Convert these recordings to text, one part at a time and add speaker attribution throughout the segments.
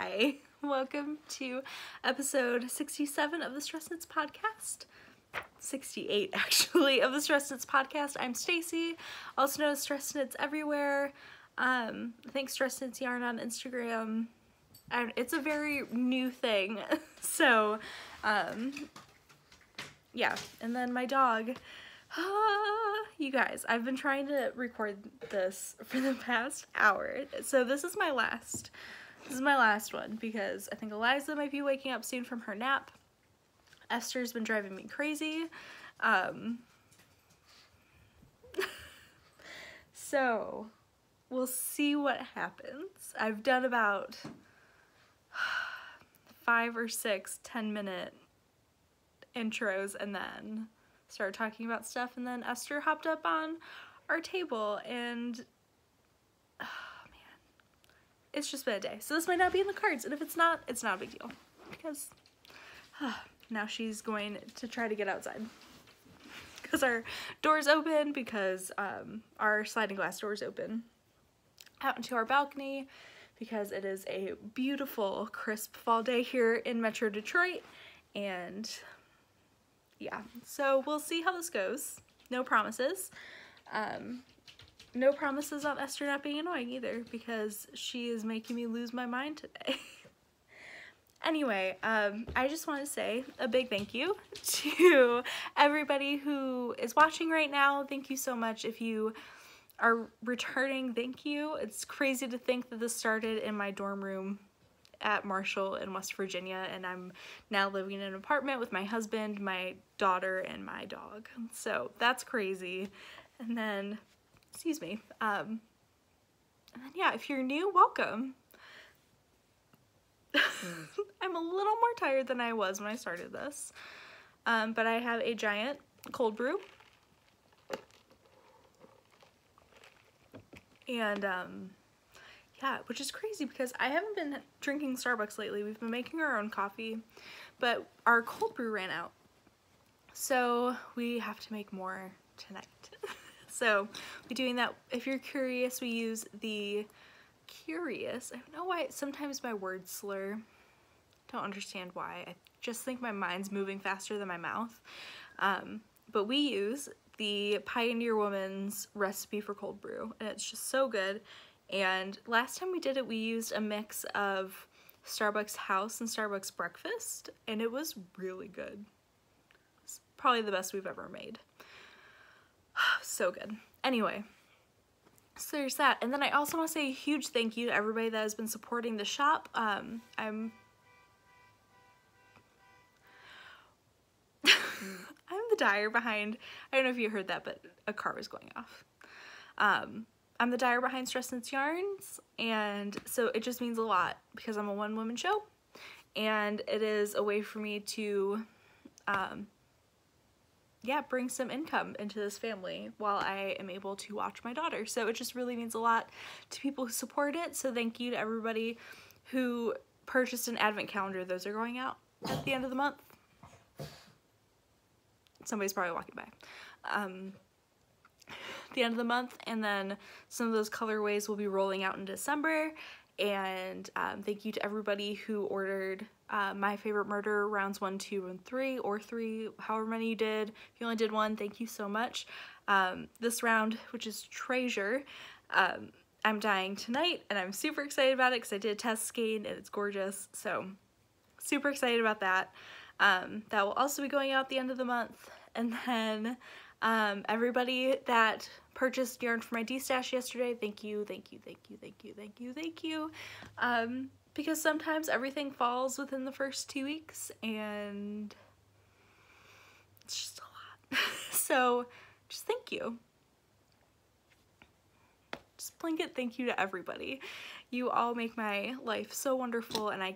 Speaker 1: Hi, welcome to episode 67 of the Stress Knits podcast. 68 actually of the Stress Knits podcast. I'm Stacy, also known as Stress Knits everywhere. I think Stress Knits Yarn on Instagram. It's a very new thing. So, yeah. And then my dog. You guys, I've been trying to record this for the past hour. So this is my last one because I think Eliza might be waking up soon from her nap. Esther's been driving me crazy. So we'll see what happens. I've done about 5 or 6 10-minute intros and then started talking about stuff, and then Esther hopped up on our table, and oh man, it's just been a day. So this might not be in the cards, and if it's not a big deal because now she's going to try to get outside because our door's open, because our sliding glass door's open out into our balcony because it is a beautiful crisp fall day here in Metro Detroit. And yeah, so we'll see how this goes. No promises. No promises on Esther not being annoying either, because she is making me lose my mind today. Anyway, I just want to say a big thank you to everybody who is watching right now. Thank you so much. If you are returning, thank you. It's crazy to think that this started in my dorm room at Marshall in West Virginia, and I'm now living in an apartment with my husband, my daughter, and my dog. So that's crazy. And then, excuse me, and then yeah, if you're new, welcome. I'm a little more tired than I was when I started this, but I have a giant cold brew, and yeah, which is crazy because I haven't been drinking Starbucks lately. We've been making our own coffee, but our cold brew ran out. So we have to make more tonight. So we're doing that. If you're curious, we use the Curious. I don't know why sometimes my words slur. Don't understand why. I just think my mind's moving faster than my mouth. But we use the Pioneer Woman's recipe for cold brew, and it's just so good. And last time we did it, we used a mix of Starbucks House and Starbucks Breakfast, and it was really good. It's probably the best we've ever made. So good. Anyway, so there's that. And then I also want to say a huge thank you to everybody that has been supporting the shop. I'm the dyer behind, I don't know if you heard that, but a car was going off. I'm the dyer behind Stress Knits Yarns, and so it just means a lot because I'm a one-woman show, and it is a way for me to, yeah, bring some income into this family while I am able to watch my daughter. So it just really means a lot to people who support it. So thank you to everybody who purchased an advent calendar. Those are going out at the end of the month. Somebody's probably walking by. The end of the month, and then some of those colorways will be rolling out in December. And thank you to everybody who ordered My Favorite Murder rounds 1, 2, and 3, or 3, however many you did. If you only did 1, thank you so much. This round, which is Treasure, I'm dyeing tonight, and I'm super excited about it because I did a test skein and it's gorgeous. So super excited about that. That will also be going out at the end of the month. And then everybody that purchased yarn for my D-stash yesterday, thank you, thank you, thank you, thank you, thank you, thank you. Because sometimes everything falls within the first 2 weeks, and it's just a lot. So just thank you. Just blanket thank you to everybody. You all make my life so wonderful, and I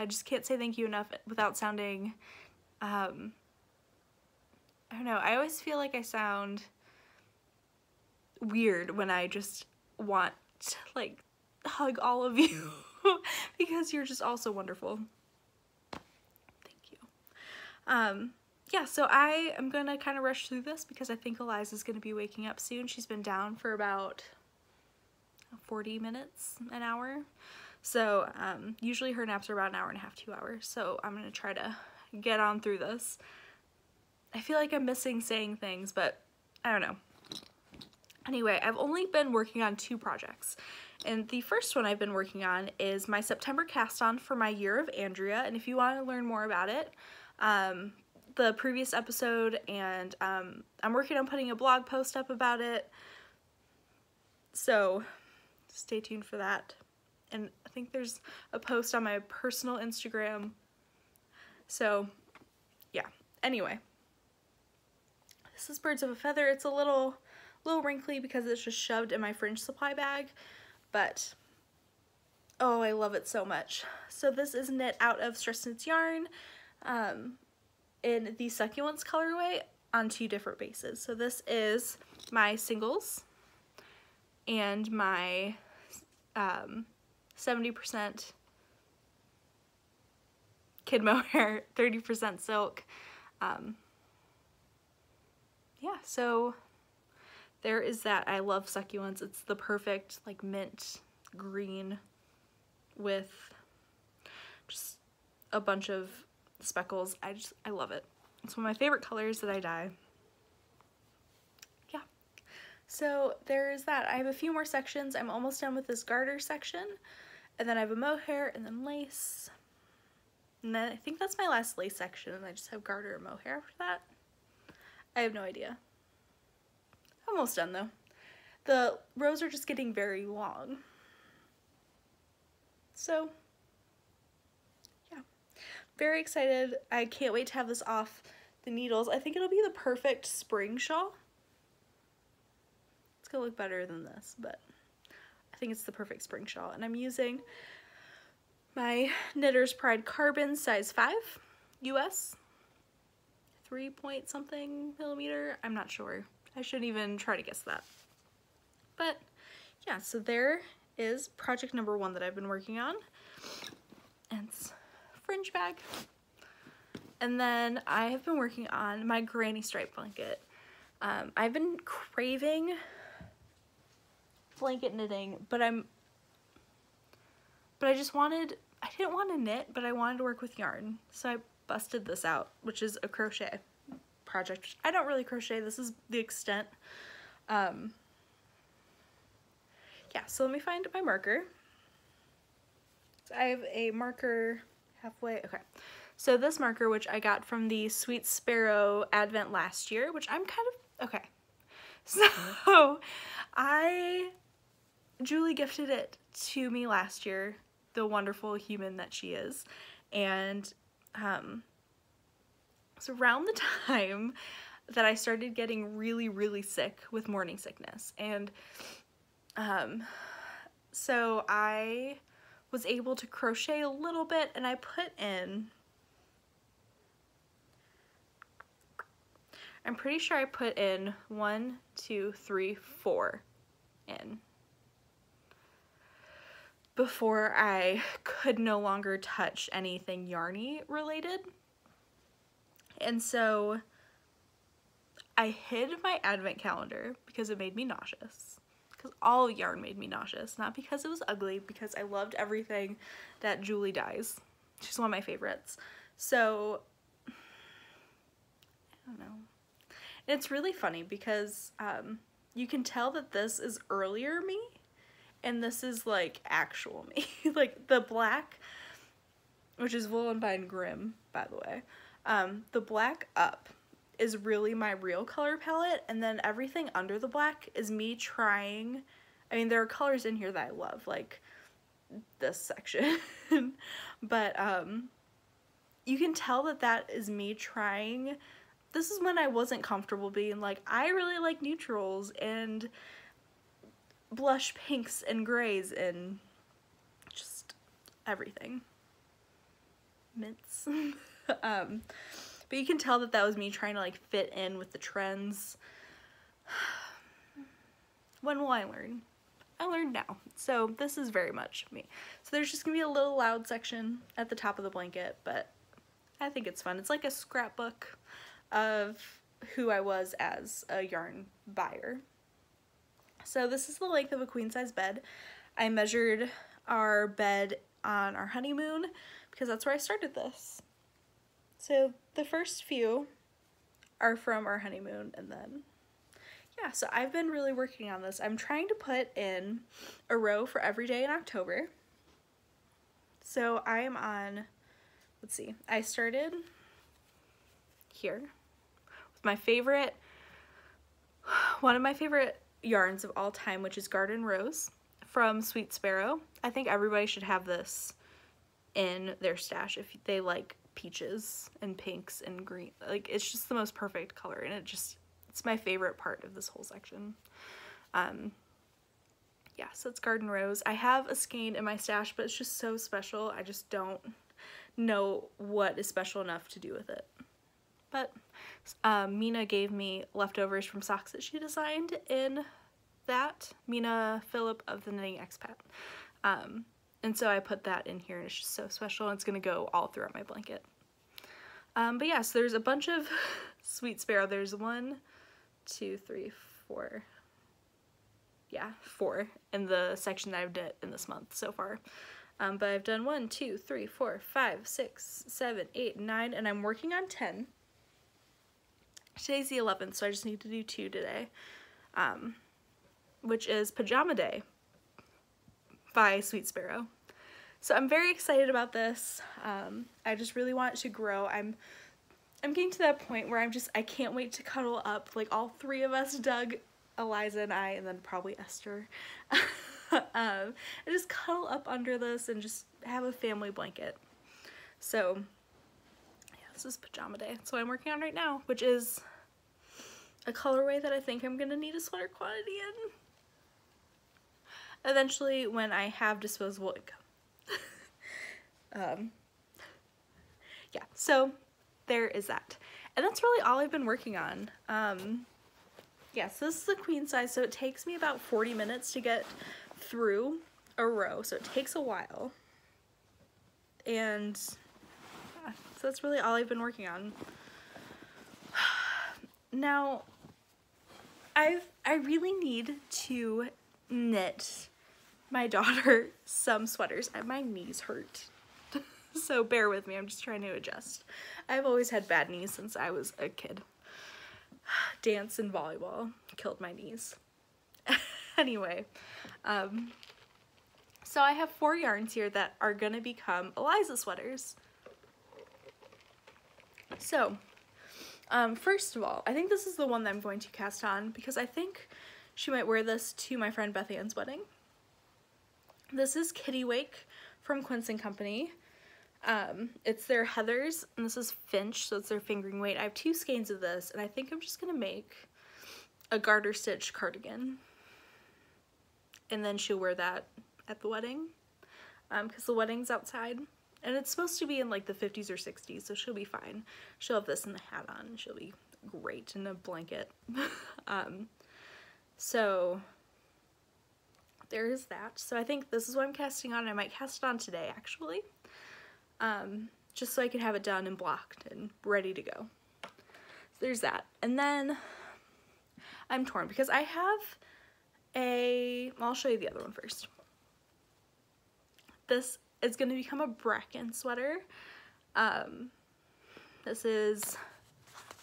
Speaker 1: just can't say thank you enough without sounding, I don't know, I always feel like I sound weird when I just want to, like, hug all of you because you're just all so wonderful. Thank you. Yeah, so I am gonna kind of rush through this because I think Eliza's gonna be waking up soon. She's been down for about 40 minutes, an hour. So usually her naps are about an hour and a half, 2 hours. So I'm gonna try to get on through this. I feel like I'm missing saying things, but I don't know. Anyway, I've only been working on 2 projects. And the first one I've been working on is my September cast on for my Year of Andrea. And if you want to learn more about it, the previous episode, and I'm working on putting a blog post up about it. So stay tuned for that. And I think there's a post on my personal Instagram. So yeah, anyway. This is Birds of a Feather. It's a little wrinkly because it's just shoved in my fringe supply bag, but oh, I love it so much. So this is knit out of Stress Knits yarn in the Succulents colorway on 2 different bases. So this is my singles and my 70% kid mohair, 30% silk. Yeah, so there is that. I love Succulents. It's the perfect like mint green with just a bunch of speckles. I love it. It's one of my favorite colors that I dye. Yeah. So there's that. I have a few more sections. I'm almost done with this garter section. And then I have a mohair and then lace. And then I think that's my last lace section, and I just have garter and mohair after that. I have no idea. Almost done though. The rows are just getting very long. So yeah, very excited. I can't wait to have this off the needles. I think it'll be the perfect spring shawl. It's gonna look better than this, but I think it's the perfect spring shawl. And I'm using my Knitter's Pride Carbon size 5 US, 3 point something millimeter. I'm not sure. I shouldn't even try to guess that. But yeah, so there is project number 1 that I've been working on. And it's fringe bag. And then I have been working on my granny stripe blanket. I've been craving blanket knitting, but I didn't want to knit, but I wanted to work with yarn. So I busted this out, which is a crochet project. I don't really crochet. This is the extent. Yeah, so let me find my marker. So I have a marker halfway. Okay. So this marker, which I got from the Sweet Sparrow Advent last year, which I'm kind of, okay. So Julie gifted it to me last year, the wonderful human that she is. And so around the time that I started getting really, really sick with morning sickness. And so I was able to crochet a little bit, and I put in, I'm pretty sure I put in 1, 2, 3, 4 in before I could no longer touch anything yarny related. And so I hid my advent calendar because it made me nauseous. Because all yarn made me nauseous. Not because it was ugly, because I loved everything that Julie dyes. She's one of my favorites. So, I don't know. And it's really funny because you can tell that this is earlier me, and this is like actual me. Like the black, which is Wollonbine Grimm, by the way. The black up is really my real color palette, and then everything under the black is me trying, I mean, there are colors in here that I love, like this section, but you can tell that that is me trying. This is when I wasn't comfortable being like, I really like neutrals and blush pinks and grays and just everything. Mints. But you can tell that that was me trying to like fit in with the trends. When will I learn? I learned now. So this is very much me. So there's just gonna be a little loud section at the top of the blanket, but I think it's fun. It's like a scrapbook of who I was as a yarn buyer. So this is the length of a queen size bed. I measured our bed on our honeymoon because that's where I started this. So the first few are from our honeymoon, and then yeah, so I've been really working on this. I'm trying to put in a row for every day in October. So I am on, let's see, I started here with my favorite, one of my favorite yarns of all time, which is Garden Rose from Sweet Sparrow. I think everybody should have this in their stash if they like peaches and pinks and green. Like, it's just the most perfect color, and it's my favorite part of this whole section. Yeah, so it's Garden Rose. I have a skein in my stash, but it's just so special. I just don't know what is special enough to do with it. But Mina gave me leftovers from socks that she designed in that. Mina Phillip of the Knitting Expat. And so I put that in here, and it's just so special, and it's going to go all throughout my blanket. But yeah, so there's a bunch of Sweet Sparrow. There's 1, 2, 3, 4. Yeah, 4 in the section that I've done in this month so far. But I've done 1, 2, 3, 4, 5, 6, 7, 8, 9, and I'm working on 10. Today's the 11th, so I just need to do 2 today, which is Pajama Day by Sweet Sparrow. So I'm very excited about this. I just really want it to grow. I'm getting to that point where I can't wait to cuddle up, like all 3 of us, Doug, Eliza, and I, and then probably Esther, and just cuddle up under this and just have a family blanket. So yeah, this is Pajama Day. That's what I'm working on right now, which is a colorway that I think I'm gonna need a sweater quantity in eventually when I have disposable income. Yeah, so there is that. And that's really all I've been working on. Yeah, so this is the queen size, so it takes me about 40 minutes to get through a row, so it takes a while. And yeah, so that's really all I've been working on. Now, I really need to knit my daughter some sweaters, and my knees hurt. So bear with me, I'm just trying to adjust. I've always had bad knees since I was a kid. Dance and volleyball killed my knees. Anyway, so I have 4 yarns here that are gonna become Eliza sweaters. So, first of all, I think this is the one that I'm going to cast on because I think she might wear this to my friend Beth Ann's wedding. This is Kitty Wake from Quince & Company. It's their Heathers, and this is Finch, so it's their fingering weight. I have 2 skeins of this, and I think I'm just gonna make a garter stitch cardigan. And then she'll wear that at the wedding, because the wedding's outside. And it's supposed to be in like the 50s or 60s, so she'll be fine. She'll have this and the hat on, and she'll be great in a blanket. So there is that. So I think this is what I'm casting on. I might cast it on today, actually. Just so I could have it done and blocked and ready to go. So there's that. And then I'm torn because I have I'll show you the other one first. This is going to become a Bracken sweater. This is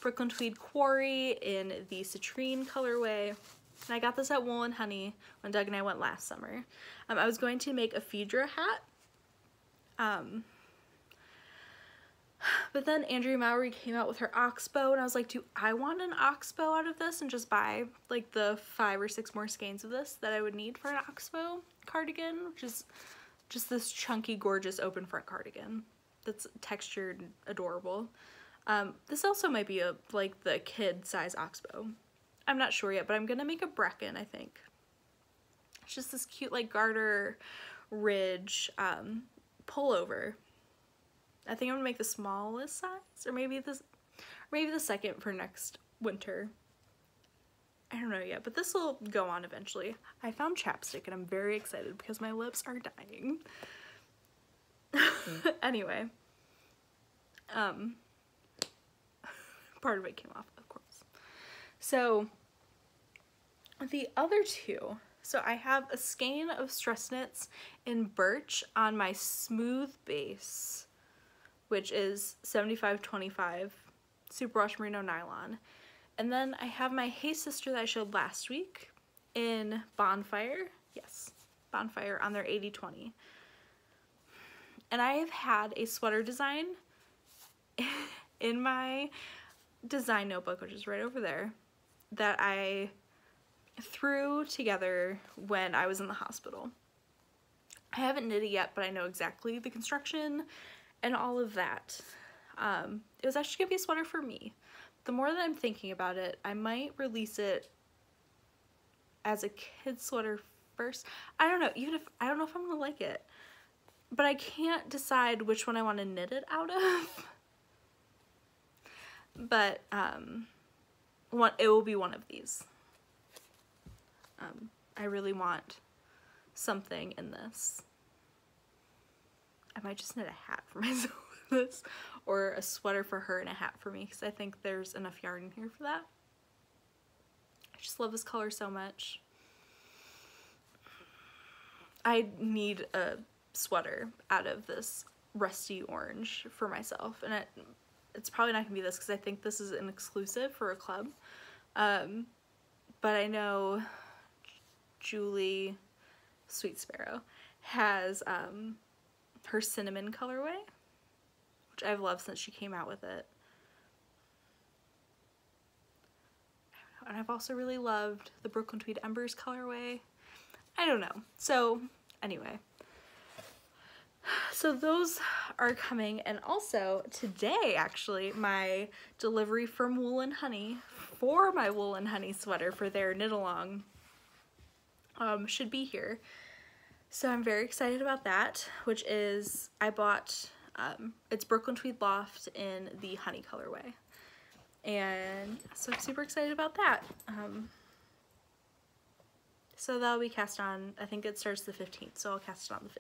Speaker 1: Brooklyn Tweed Quarry in the citrine colorway. And I got this at Wool & Honey when Doug and I went last summer. I was going to make a Phaedra hat. But then Andrea Mowry came out with her oxbow, and I was like, do I want an oxbow out of this and just buy like the 5 or 6 more skeins of this that I would need for an oxbow cardigan, which is just this chunky, gorgeous open front cardigan that's textured and adorable. This also might be like the kid size oxbow. I'm not sure yet, but I'm gonna make a Bracken, I think. It's just this cute like garter ridge pullover. I think I'm gonna make the smallest size, or maybe the second for next winter. I don't know yet, but this will go on eventually. I found chapstick and I'm very excited because my lips are dying. Anyway, part of it came off, of course. So the other 2 So I have a skein of stress knits in birch on my smooth base, which is 75/25 superwash merino nylon. And then I have my Hey Sister that I showed last week in Bonfire. Yes, Bonfire on their 80/20. And I have had a sweater design in my design notebook, which is right over there, that I threw together when I was in the hospital. I haven't knit it yet, but I know exactly the construction and all of that. It was actually gonna be a sweater for me. The more that I'm thinking about it, I might release it as a kid's sweater first. I don't know, I don't know if I'm gonna like it, but I can't decide which one I want to knit it out of. But it will be one of these. I really want something in this. I might just knit a hat for myself with this, or a sweater for her and a hat for me, because I think there's enough yarn in here for that. I just love this color so much. I need a sweater out of this rusty orange for myself, and it's probably not gonna be this because I think this is an exclusive for a club. But I know Julie Sweet Sparrow has her cinnamon colorway, which I've loved since she came out with it. And I've also really loved the Brooklyn Tweed Embers colorway. I don't know. So anyway, so those are coming, and also today actually my delivery from Wool and Honey for my Wool and Honey sweater for their knit along should be here. So I'm very excited about that, which is, I bought, it's Brooklyn Tweed Loft in the honey colorway. And so I'm super excited about that. So that'll be cast on, I think it starts the 15th, so I'll cast it on the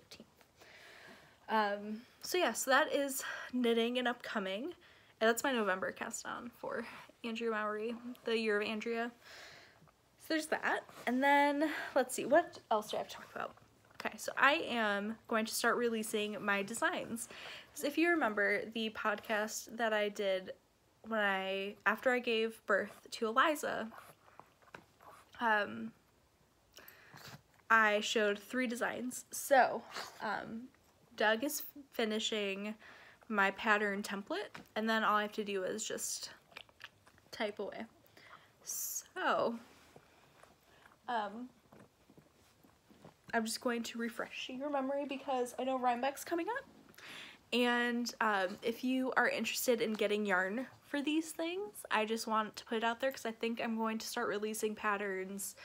Speaker 1: 15th. So yeah, so that is knitting and upcoming. And that's my November cast on for Andrea Mowry, the Year of Andrea. So there's that. And then, let's see, what else do I have to talk about? Okay, so I am going to start releasing my designs. So if you remember the podcast that I did after I gave birth to Eliza, I showed 3 designs. So, Doug is finishing my pattern template, and then all I have to do is just type away. So, I'm just going to refresh your memory because I know Rhinebeck's coming up. And if you are interested in getting yarn for these things, I just want to put it out there because I think I'm going to start releasing patterns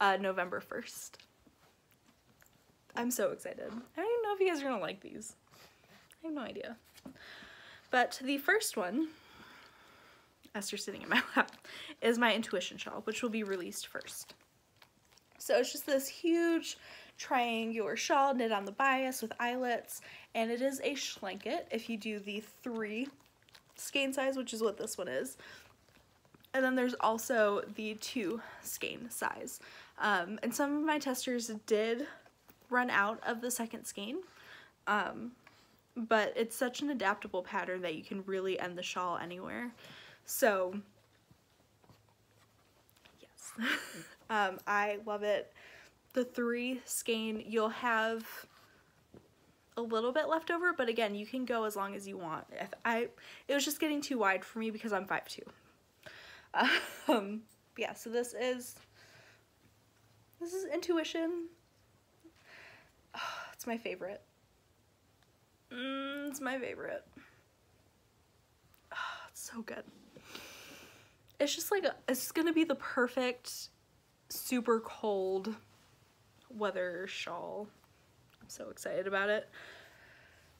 Speaker 1: November 1st. I'm so excited. I don't even know if you guys are going to like these. I have no idea. But the first one, Esther's sitting in my lap, is my Intuition shawl, which will be released first. So it's just this huge triangular shawl knit on the bias with eyelets, and it is a schlanket if you do the 3 skein size, which is what this one is. And then there's also the 2 skein size. And some of my testers did run out of the second skein, but it's such an adaptable pattern that you can really end the shawl anywhere. So yes. I love it. The 3 skein, you'll have a little bit left over, but again, you can go as long as you want. It was just getting too wide for me because I'm 5'2". Yeah, so this is Intuition. Oh, it's my favorite. It's my favorite. Oh, it's so good. It's just like, it's gonna be the perfect super cold weather shawl. I'm so excited about it.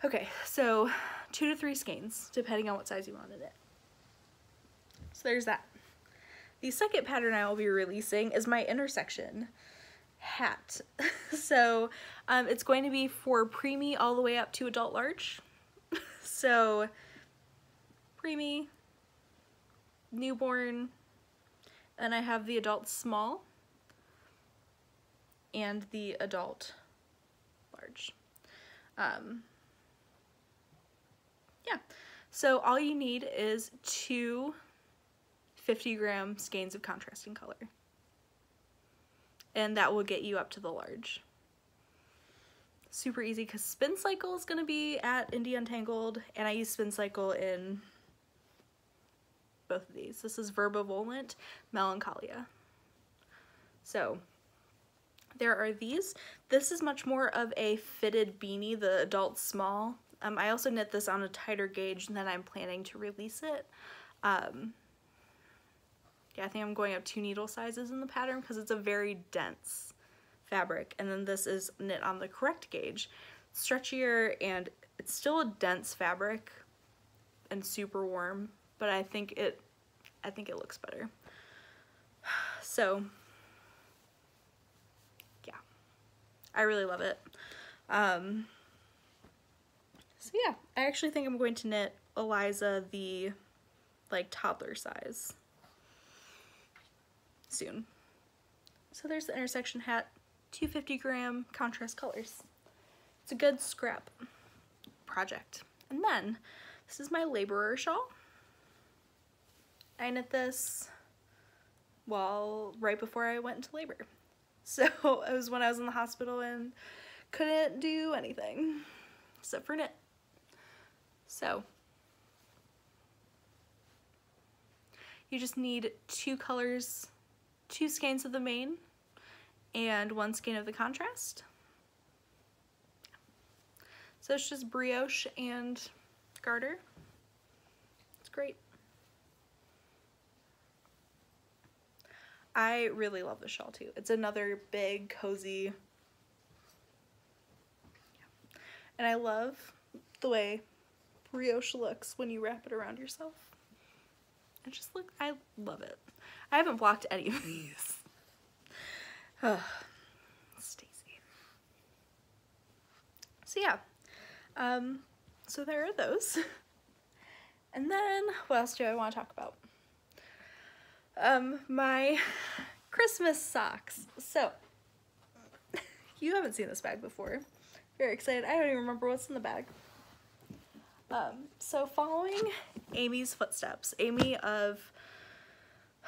Speaker 1: Okay, so 2 to 3 skeins, depending on what size you wanted it. So there's that. The second pattern I will be releasing is my intersection hat. So it's going to be for preemie all the way up to adult large. So preemie, newborn, and I have the adult small. and the adult large. Yeah, so all you need is 2 50-gram skeins of contrasting color, and that will get you up to the large. Super easy because Spin Cycle is going to be at Indie Untangled, and I use Spin Cycle in both of these. This is Verbovolent Melancholia. So there are these. This is much more of a fitted beanie, the adult small. I also knit this on a tighter gauge, and then I'm planning to release it. Yeah, I think I'm going up 2 needle sizes in the pattern because it's a very dense fabric, and then this is knit on the correct gauge, stretchier, and it's still a dense fabric and super warm, but I think it looks better. So yeah, I really love it. So yeah, I actually think I'm going to knit Eliza the like toddler size soon. So there's the intersection hat, 2 50-gram contrast colors. It's a good scrap project. And then this is my laborer shawl. I knit this right before I went into labor. So it was when I was in the hospital and couldn't do anything except for knit. So you just need 2 colors, 2 skeins of the main and 1 skein of the contrast. So it's just brioche and garter. It's great. I really love the shawl too. It's another big, cozy. And I love the way brioche looks when you wrap it around yourself. I love it. I haven't blocked any of these. Stacy. So yeah, so there are those. And then what else do I want to talk about? My Christmas socks. So you haven't seen this bag before. Very excited. I don't even remember what's in the bag. So following Amy's footsteps, Amy of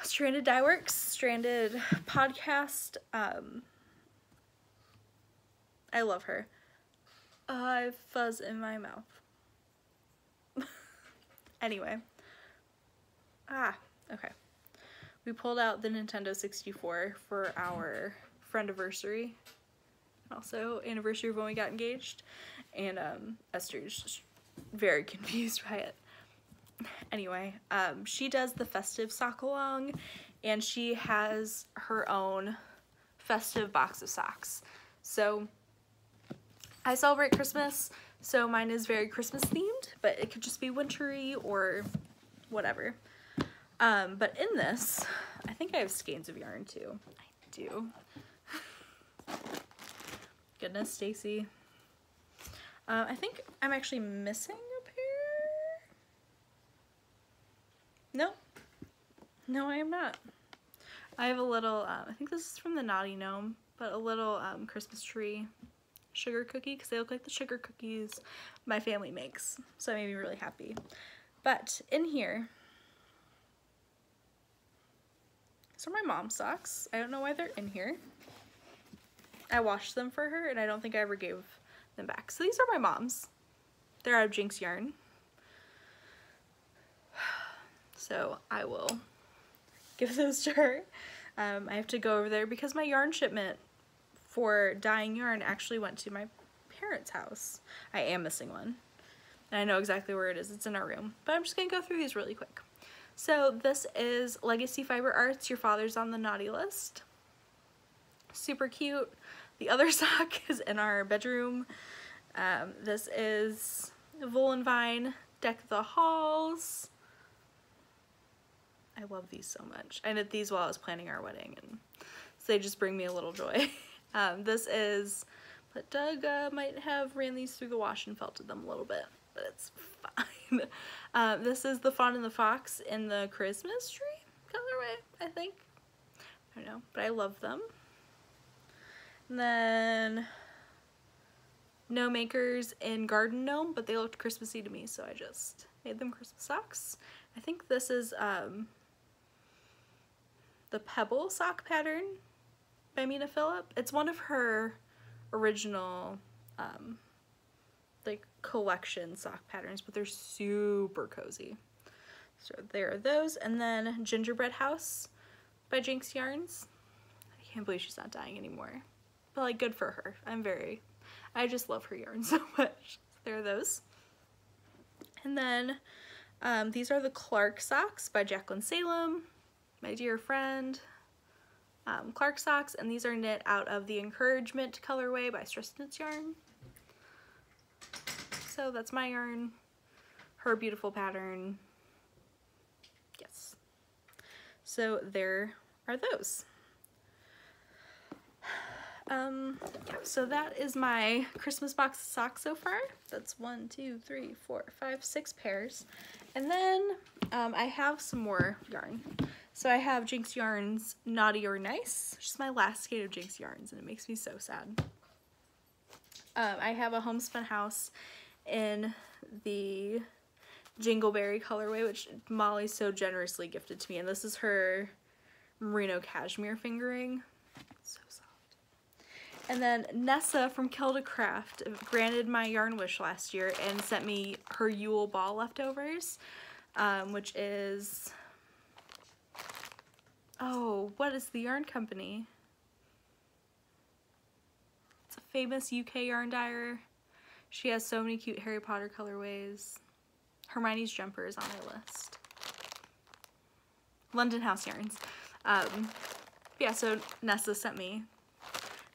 Speaker 1: Stranded Dye Works, Stranded Podcast, I love her. I have fuzz in my mouth. Anyway. Okay. We pulled out the Nintendo 64 for our friendiversary. Also, anniversary of when we got engaged. And Esther's just very confused by it. Anyway, she does the festive sock along, and she has her own festive box of socks. So I celebrate Christmas, so mine is very Christmas themed, but it could just be wintry or whatever. But in this, I think I have skeins of yarn too. I do. Goodness, Stacy. I think I'm actually missing a pair. Nope. No, I am not. I have a little, I think this is from the Naughty Gnome, but a little Christmas tree sugar cookie, because they look like the sugar cookies my family makes. So that made me really happy. But in here, these are my mom's socks. I don't know why they're in here. I washed them for her, and I don't think I ever gave them back. So these are my mom's. They're out of Jinx yarn. So I will give those to her. I have to go over there because my yarn shipment for dyeing yarn actually went to my parents' house. I am missing one. And I know exactly where it is. It's in our room. But I'm just going to go through these really quick. So this is Legacy Fiber Arts, Your Father's on the Naughty List. Super cute. The other sock is in our bedroom. This is Wool and Vine, Deck the Halls. I love these so much. I knit these while I was planning our wedding, and so they just bring me a little joy. This is, but Doug might have ran these through the wash and felted them a little bit, but it's fine. This is the Fawn and the Fox in the Christmas tree colorway, I think. I don't know, but I love them. And then No Makers in Garden Gnome, but they looked Christmassy to me, so I just made them Christmas socks. I think this is the Pebble sock pattern by Mina Phillip. It's one of her original like collection sock patterns, but they're super cozy. So there are those. And then Gingerbread House by Jinx Yarns. I can't believe she's not dying anymore, but like good for her. I just love her yarn so much. So there are those. And then these are the Clark socks by Jacqueline Salem, my dear friend. Clark socks, and these are knit out of the Encouragement colorway by Stress Knits Yarn. So that's my yarn, her beautiful pattern. Yes. So there are those. Yeah, so that is my Christmas box of socks so far. That's 1, 2, 3, 4, 5, 6 pairs. And then I have some more yarn. So I have Jinx Yarns Naughty or Nice, which is my last skate of Jinx Yarns, and it makes me so sad. I have a Homespun House in the Jingleberry colorway, which Molly so generously gifted to me, and this is her merino cashmere fingering. So soft. And then Nessa from Kilda Craft granted my yarn wish last year and sent me her Yule Ball leftovers, which is, oh, what is the yarn company? It's a famous UK yarn dyer. She has so many cute Harry Potter colorways. Hermione's jumper is on my list. London House Yarns. Yeah, so Nessa sent me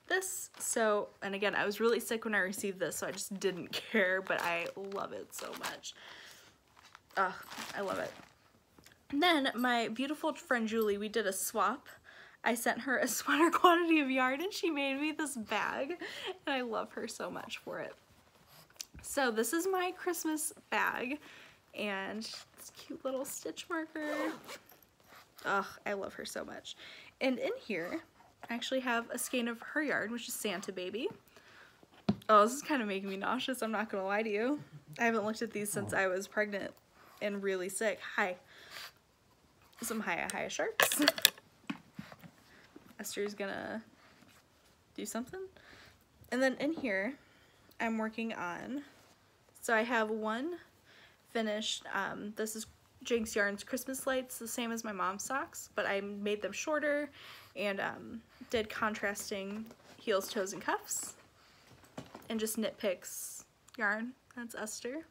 Speaker 1: this. So, and again, I was really sick when I received this, so I just didn't care, but I love it so much. Ugh, I love it. And then my beautiful friend Julie, we did a swap. I sent her a sweater quantity of yarn and she made me this bag, and I love her so much for it. So this is my Christmas bag, and this cute little stitch marker. Ugh, I love her so much. And in here, I actually have a skein of her yarn, which is Santa Baby. Oh, this is kind of making me nauseous, I'm not gonna lie to you. I haven't looked at these since I was pregnant and really sick. Hi. Some Hiya sharps. Esther's gonna do something. And then in here, I'm working on, so I have one finished, this is Jinx Yarns Christmas Lights, the same as my mom's socks, but I made them shorter and did contrasting heels, toes, and cuffs, and just Knit Picks yarn. That's Esther.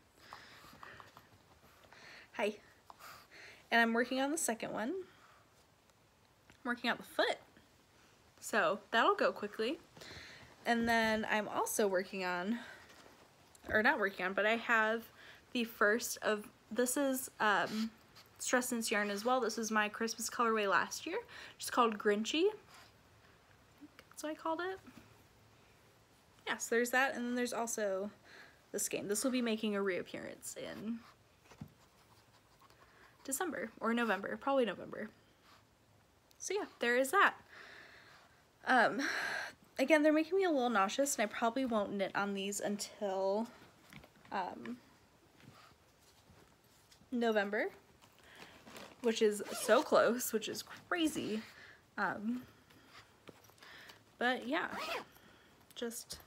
Speaker 1: Hi. And I'm working on the second one. I'm working on the foot, so that'll go quickly. And then I'm also working on, or not working on, but I have the first of, this is Stress Knits yarn as well. This is my Christmas colorway last year. It's called Grinchy. That's what I called it. Yeah, so there's that, and then there's also the skein. This will be making a reappearance in December or November, probably November. So yeah, there is that. Again, they're making me a little nauseous, and I probably won't knit on these until November, which is so close, which is crazy. But yeah, just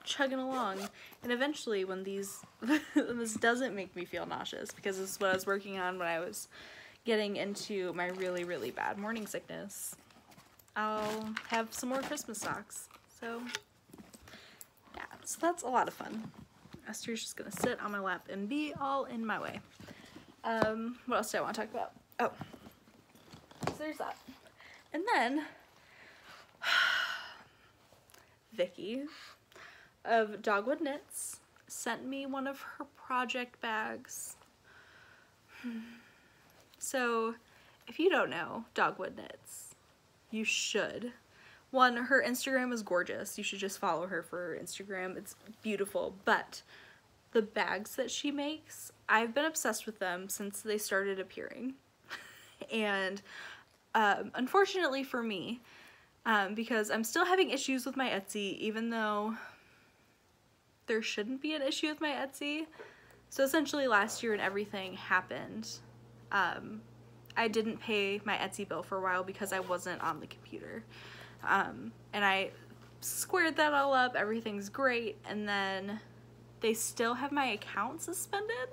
Speaker 1: chugging along, and eventually when these when this doesn't make me feel nauseous, because this is what I was working on when I was getting into my really bad morning sickness, I'll have some more Christmas socks. So yeah, so that's a lot of fun. Esther's just gonna sit on my lap and be all in my way. What else do I want to talk about? Oh, so there's that. And then Vicky of Dogwood Knits sent me one of her project bags. So if you don't know Dogwood Knits, you should. One, her Instagram is gorgeous. You should just follow her for her Instagram. It's beautiful. But the bags that she makes, I've been obsessed with them since they started appearing. And unfortunately for me, because I'm still having issues with my Etsy, even though there shouldn't be an issue with my Etsy. So essentially last year when everything happened, I didn't pay my Etsy bill for a while because I wasn't on the computer. And I squared that all up, everything's great, and then they still have my account suspended.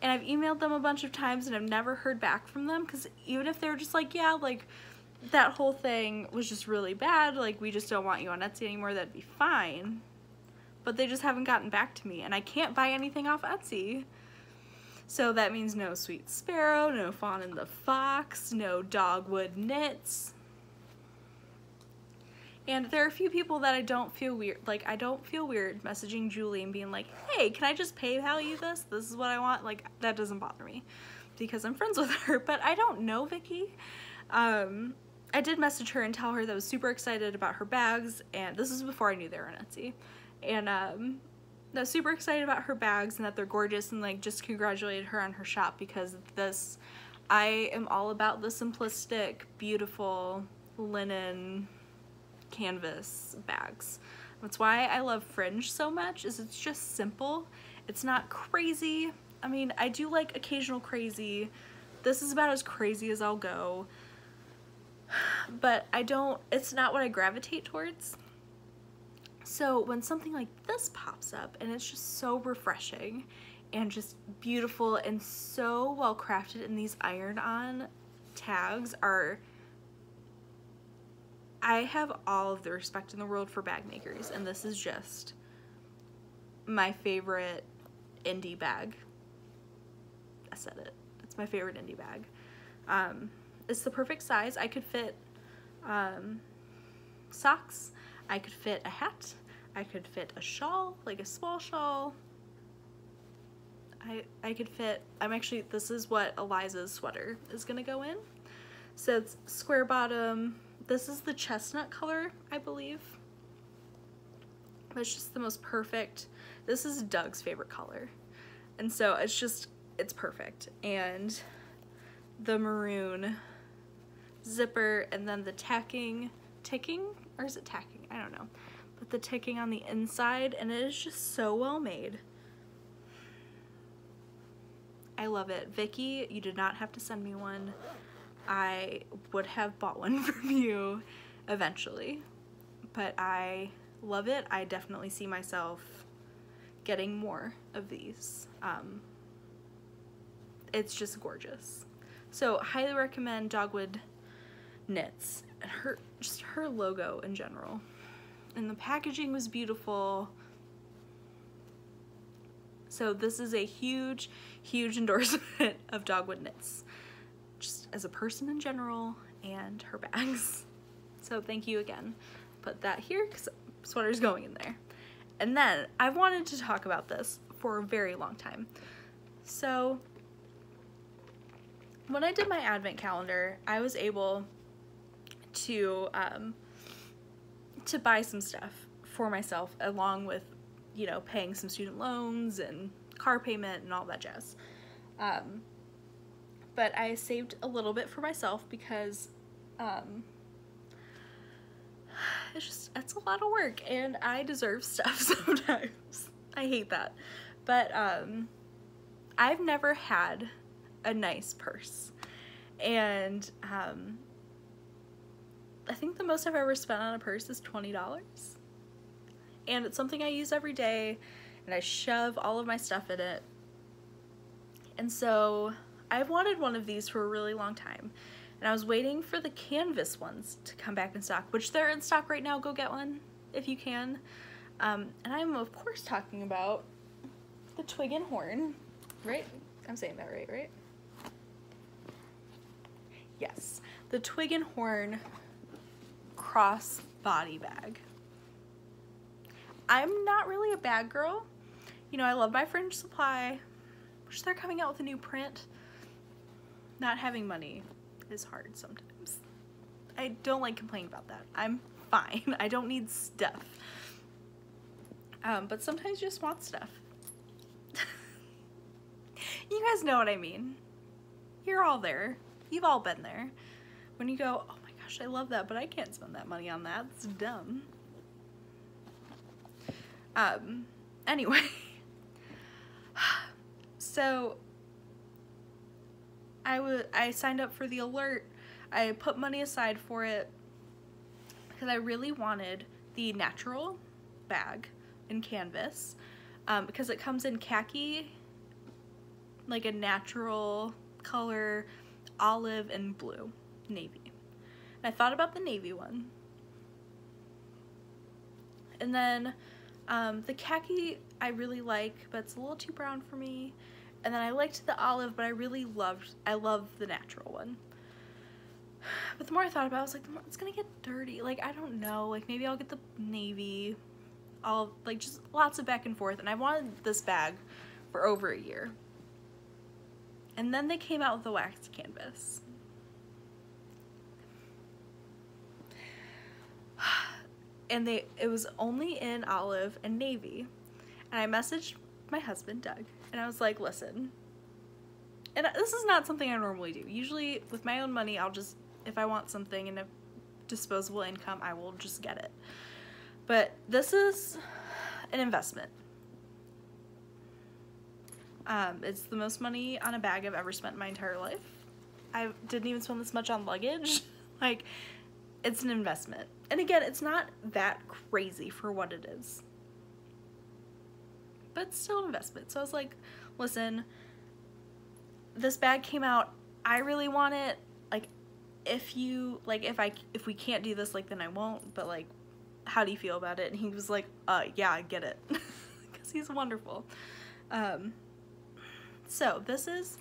Speaker 1: And I've emailed them a bunch of times and I've never heard back from them, because even if they're just like, yeah, like, that whole thing was just really bad, like, we just don't want you on Etsy anymore, that'd be fine. But they just haven't gotten back to me, and I can't buy anything off Etsy. So that means no Sweet Sparrow, no Fawn and the Fox, no Dogwood Knits. And there are a few people that I don't feel weird, like, I don't feel weird messaging Julie and being like, hey, can I just PayPal you this? This is what I want. Like, that doesn't bother me because I'm friends with her, but I don't know Vicky. I did message her and tell her that I was super excited about her bags, and this is before I knew they were on Etsy. And I was super excited about her bags and that they're gorgeous, and like just congratulated her on her shop, because this, I am all about the simplistic, beautiful linen canvas bags. That's why I love Fringe so much, is it's just simple. It's not crazy. I mean, I do like occasional crazy. This is about as crazy as I'll go. But it's not what I gravitate towards. So when something like this pops up and it's just so refreshing and just beautiful and so well crafted, and these iron-on tags are, I have all of the respect in the world for bag makers, and this is just my favorite indie bag. I said it. It's my favorite indie bag. It's the perfect size. I could fit socks. I could fit a hat. I could fit a shawl, like a small shawl. I could fit, this is what Eliza's sweater is gonna go in. So it's square bottom. This is the chestnut color, I believe. It's just the most perfect. This is Doug's favorite color. And so it's perfect. And the maroon zipper, and then the ticking, or is it tacking? I don't know. But the ticking on the inside, and it is just so well made. I love it. Vicky, you did not have to send me one. I would have bought one from you eventually, but I love it. I definitely see myself getting more of these. It's just gorgeous. So highly recommend Dogwood Knits, and her logo in general, and the packaging was beautiful. So this is a huge endorsement of Dogwood Knits, just as a person in general, and her bags. So thank you again. Put that here because sweater's going in there. And then I've wanted to talk about this for a very long time. So when I did my advent calendar, I was able to buy some stuff for myself, along with, you know, paying some student loans and car payment and all that jazz. But I saved a little bit for myself because it's a lot of work, and I deserve stuff sometimes. I hate that. But I've never had a nice purse, and I think the most I've ever spent on a purse is $20. And it's something I use every day, and I shove all of my stuff in it. And so I've wanted one of these for a really long time, and I was waiting for the canvas ones to come back in stock, which they're in stock right now. Go get one if you can. And I'm of course talking about the Twig and Horn, right? I'm saying that right? Yes, the Twig and Horn cross body bag. I'm not really a bag girl. You know, I love my Fringe Supply, which they're coming out with a new print. Not having money is hard sometimes. I don't like complaining about that. I'm fine. I don't need stuff. But sometimes you just want stuff. You guys know what I mean. You're all there. You've all been there. When you go, oh my gosh, I love that, but I can't spend that money on that. It's dumb. Anyway. So I signed up for the alert. I put money aside for it because I really wanted the natural bag in canvas, because it comes in khaki, like a natural color, olive and blue, navy. And I thought about the navy one. And then the khaki I really like, but it's a little too brown for me. And then I liked the olive, but I love the natural one. But the more I thought about it, I was like, it's gonna get dirty. Like, I don't know, like maybe I'll get the navy. I'll, like, just lots of back and forth. And I wanted this bag for over a year. And then they came out with the wax canvas. And it was only in olive and navy. And I messaged my husband, Doug, and I was like, listen, and this is not something I normally do. Usually with my own money, I'll just, if I want something in a disposable income, I will just get it. But this is an investment. It's the most money on a bag I've ever spent in my entire life. I didn't even spend this much on luggage. Like, it's an investment. And again, it's not that crazy for what it is, but it's still an investment. So I was like, listen, this bag came out, I really want it. Like, if we can't do this, like, then I won't, but like, how do you feel about it? And he was like, yeah, I get it. Because he's wonderful. So there's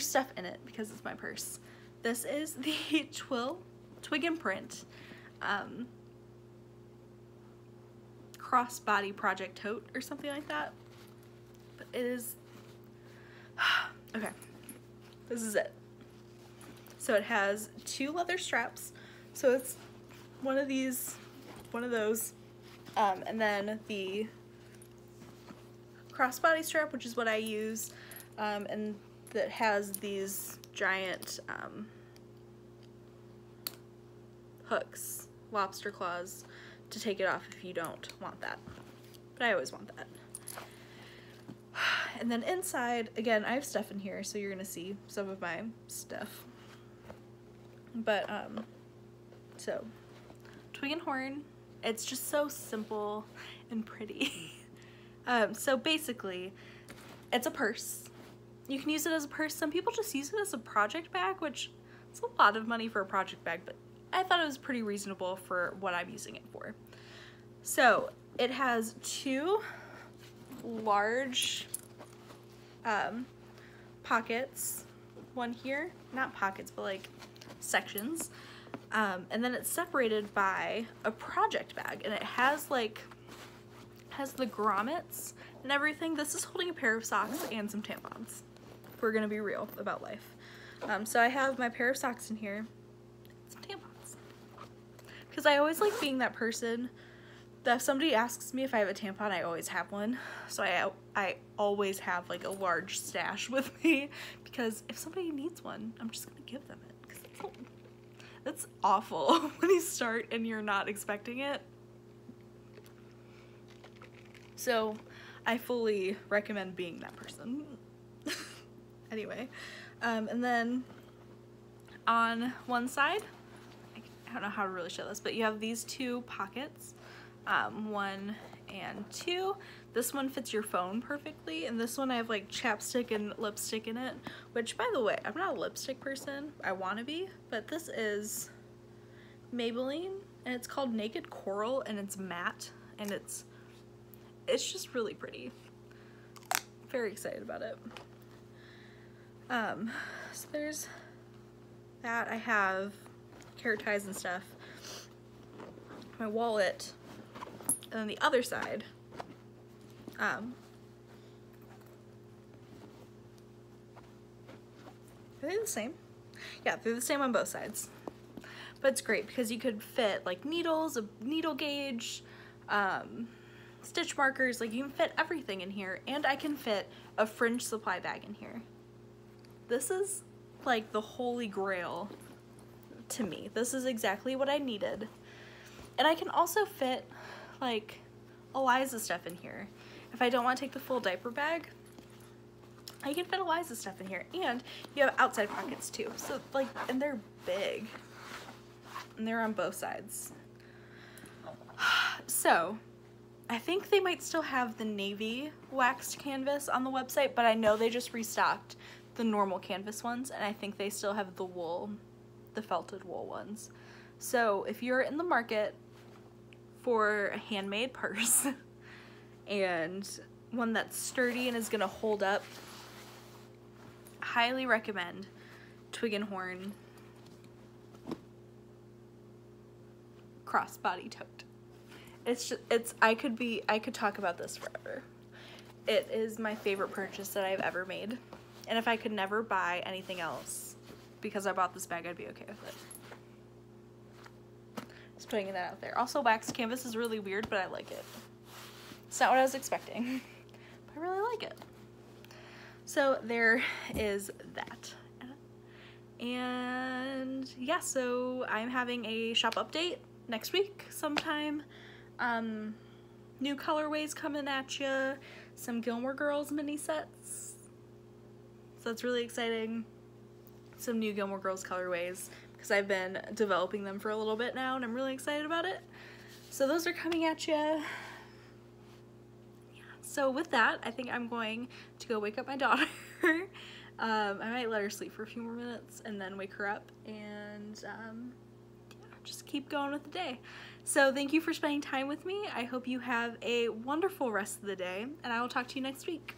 Speaker 1: stuff in it because it's my purse. This is the Twig and Print crossbody project tote or something like that. But it is, okay, this is it. So it has 2 leather straps. So it's one of those, and then the crossbody strap, which is what I use, and that has these giant hooks, lobster claws, to take it off if you don't want that. But I always want that. And then inside, again, I have stuff in here, so you're gonna see some of my stuff. But so Twig and Horn, it's just so simple and pretty. So basically, it's a purse. You can use it as a purse. Some people just use it as a project bag, which is a lot of money for a project bag, but I thought it was pretty reasonable for what I'm using it for. So it has 2 large pockets, one here, not pockets, but like sections, and then it's separated by a project bag, and it has the grommets and everything. This is holding a pair of socks and some tampons, if we're gonna be real about life. So I have my pair of socks in here, some tampons, because I always like being that person that if somebody asks me if I have a tampon, I always have one. So I always have like a large stash with me, because if somebody needs one, I'm just gonna give them it, because that's awful when you start and you're not expecting it. So I fully recommend being that person. Anyway, and then on one side, I don't know how to really show this, but you have these 2 pockets, 1 and 2. This one fits your phone perfectly, and this one I have like chapstick and lipstick in it, which, by the way, I'm not a lipstick person. I want to be, but this is Maybelline, and it's called Naked Coral, and it's matte, and it's just really pretty. Very excited about it. So there's that. I have hair ties and stuff, my wallet, and then the other side, are they the same? Yeah, they're the same on both sides. But it's great because you could fit like needles, a needle gauge, stitch markers, like you can fit everything in here, and I can fit a fringe supply bag in here. This is like the holy grail to me. This is exactly what I needed. And I can also fit like Eliza stuff in here. If I don't want to take the full diaper bag, I can fit Eliza stuff in here. And you have outside pockets too. So like, and they're big. And they're on both sides. So I think they might still have the navy waxed canvas on the website, but I know they just restocked the normal canvas ones, and I think they still have the wool, the felted wool ones. So if you're in the market for a handmade purse and one that's sturdy and is gonna hold up, highly recommend Twig and Horn crossbody tote. I could talk about this forever. It is my favorite purchase that I've ever made. And if I could never buy anything else because I bought this bag, I'd be okay with it. Just putting that out there. Also, waxed canvas is really weird, but I like it. It's not what I was expecting, but I really like it. So there is that. And yeah, so I'm having a shop update next week sometime. New colorways coming at you, some Gilmore Girls mini sets, so that's really exciting. Some new Gilmore Girls colorways because I've been developing them for a little bit now and I'm really excited about it. So those are coming at you. Yeah. So with that, I think I'm going to go wake up my daughter. I might let her sleep for a few more minutes and then wake her up and yeah, just keep going with the day. So thank you for spending time with me. I hope you have a wonderful rest of the day, and I will talk to you next week.